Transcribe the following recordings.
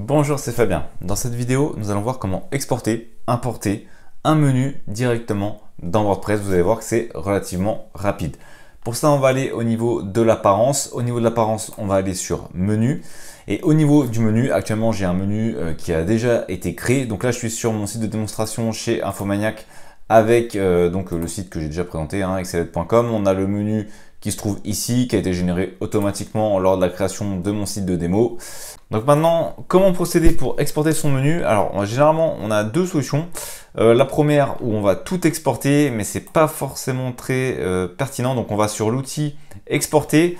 Bonjour, c'est Fabien. Dans cette vidéo, nous allons voir comment exporter, importer un menu directement dans WordPress. Vous allez voir que c'est relativement rapide. Pour ça, on va aller au niveau de l'apparence. Au niveau de l'apparence, on va aller sur menu. Et au niveau du menu, actuellement, j'ai un menu qui a déjà été créé. Donc là, je suis sur mon site de démonstration chez Infomaniac avec donc le site que j'ai déjà présenté, exceled.com. On a le menu qui se trouve ici, qui a été généré automatiquement lors de la création de mon site de démo. Donc maintenant, comment procéder pour exporter son menu? Alors généralement, on a deux solutions. La première où on va tout exporter, mais c'est pas forcément très pertinent. Donc on va sur l'outil exporter.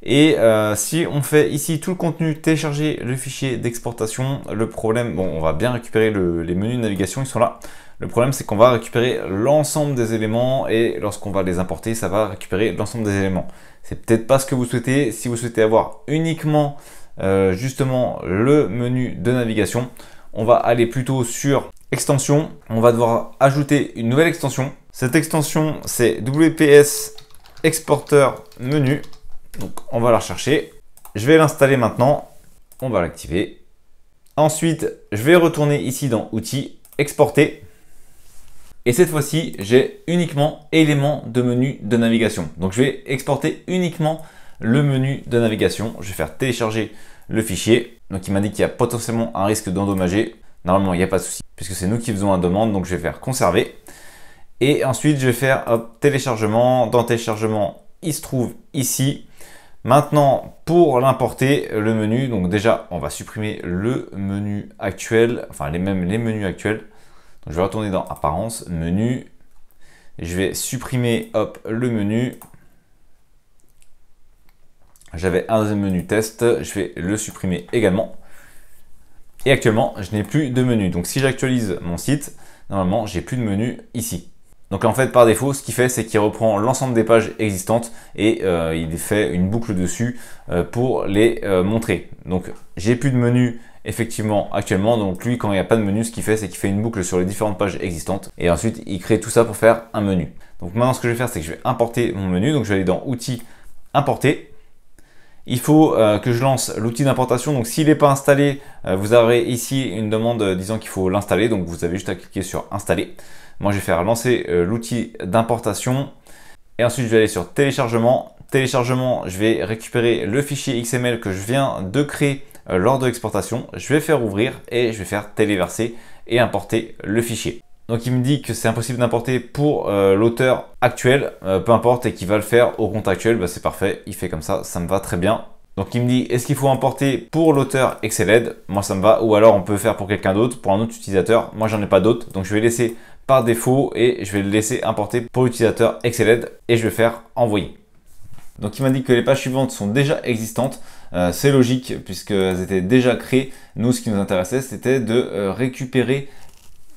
Et si on fait ici tout le contenu, télécharger le fichier d'exportation, le problème, bon, on va bien récupérer les menus de navigation, ils sont là. Le problème, c'est qu'on va récupérer l'ensemble des éléments et lorsqu'on va les importer, ça va récupérer l'ensemble des éléments. C'est peut-être pas ce que vous souhaitez. Si vous souhaitez avoir uniquement justement le menu de navigation, on va aller plutôt sur extension. On va devoir ajouter une nouvelle extension. Cette extension, c'est WPS Exporter Menu. Donc, on va la rechercher. Je vais l'installer maintenant. On va l'activer. Ensuite, je vais retourner ici dans Outils, Exporter. Et cette fois-ci, j'ai uniquement éléments de menu de navigation. Donc, je vais exporter uniquement le menu de navigation. Je vais faire télécharger le fichier. Donc, il m'a dit qu'il y a potentiellement un risque d'endommager. Normalement, il n'y a pas de souci puisque c'est nous qui faisons la demande. Donc, je vais faire conserver. Et ensuite, je vais faire téléchargement. Dans téléchargement, il se trouve ici. Maintenant, pour l'importer, le menu, donc déjà, on va supprimer le menu actuel, enfin les menus actuels. Donc, je vais retourner dans Apparence, Menu. Je vais supprimer le menu. J'avais un deuxième menu test, je vais le supprimer également. Et actuellement, je n'ai plus de menu. Donc, si j'actualise mon site, normalement, j'ai plus de menu ici. Donc en fait, par défaut, ce qu'il fait, c'est qu'il reprend l'ensemble des pages existantes et il fait une boucle dessus pour les montrer. Donc j'ai plus de menu effectivement actuellement. Donc lui, quand il n'y a pas de menu, ce qu'il fait, c'est qu'il fait une boucle sur les différentes pages existantes et ensuite il crée tout ça pour faire un menu. Donc maintenant, ce que je vais faire, c'est que je vais importer mon menu. Donc je vais aller dans Outils, Importer. Il faut que je lance l'outil d'importation. Donc s'il n'est pas installé, vous aurez ici une demande disant qu'il faut l'installer. Donc vous avez juste à cliquer sur Installer. Moi, je vais faire lancer l'outil d'importation et ensuite je vais aller sur téléchargement. Téléchargement, je vais récupérer le fichier XML que je viens de créer lors de l'exportation. Je vais faire ouvrir et je vais faire téléverser et importer le fichier. Donc, il me dit que c'est impossible d'importer pour l'auteur actuel, peu importe, et qu'il va le faire au compte actuel. Bah, c'est parfait, il fait comme ça me va très bien. Donc, il me dit, est-ce qu'il faut importer pour l'auteur Exceled? Moi, ça me va. Ou alors, on peut faire pour quelqu'un d'autre, pour un autre utilisateur. Moi, j'en ai pas d'autre. Donc, je vais laisser par défaut et je vais le laisser importer pour l'utilisateur Exceled et je vais faire envoyer. Donc il m'a dit que les pages suivantes sont déjà existantes. C'est logique puisqu'elles étaient déjà créées. Nous, ce qui nous intéressait, c'était de récupérer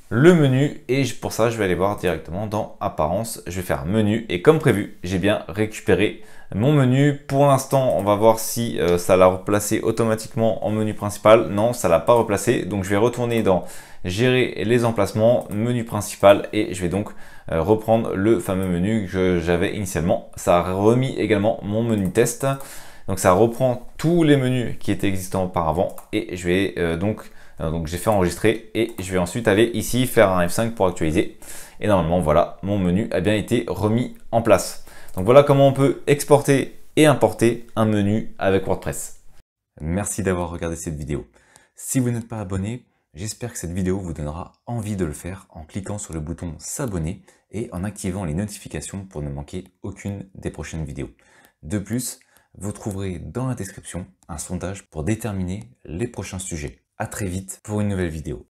le menu et pour ça, je vais aller voir directement dans Apparence. Je vais faire Menu et comme prévu, j'ai bien récupéré mon menu. Pour l'instant, on va voir si ça l'a replacé automatiquement en menu principal. Non, ça l'a pas replacé. Donc je vais retourner dans Gérer les emplacements, menu principal et je vais donc reprendre le fameux menu que j'avais initialement. Ça a remis également mon menu test. Donc ça reprend tous les menus qui étaient existants auparavant et je vais donc j'ai fait enregistrer et je vais ensuite aller ici faire un F5 pour actualiser. Et normalement, voilà, mon menu a bien été remis en place. Donc voilà comment on peut exporter et importer un menu avec WordPress. Merci d'avoir regardé cette vidéo. Si vous n'êtes pas abonné, j'espère que cette vidéo vous donnera envie de le faire en cliquant sur le bouton s'abonner et en activant les notifications pour ne manquer aucune des prochaines vidéos. De plus, vous trouverez dans la description un sondage pour déterminer les prochains sujets. À très vite pour une nouvelle vidéo.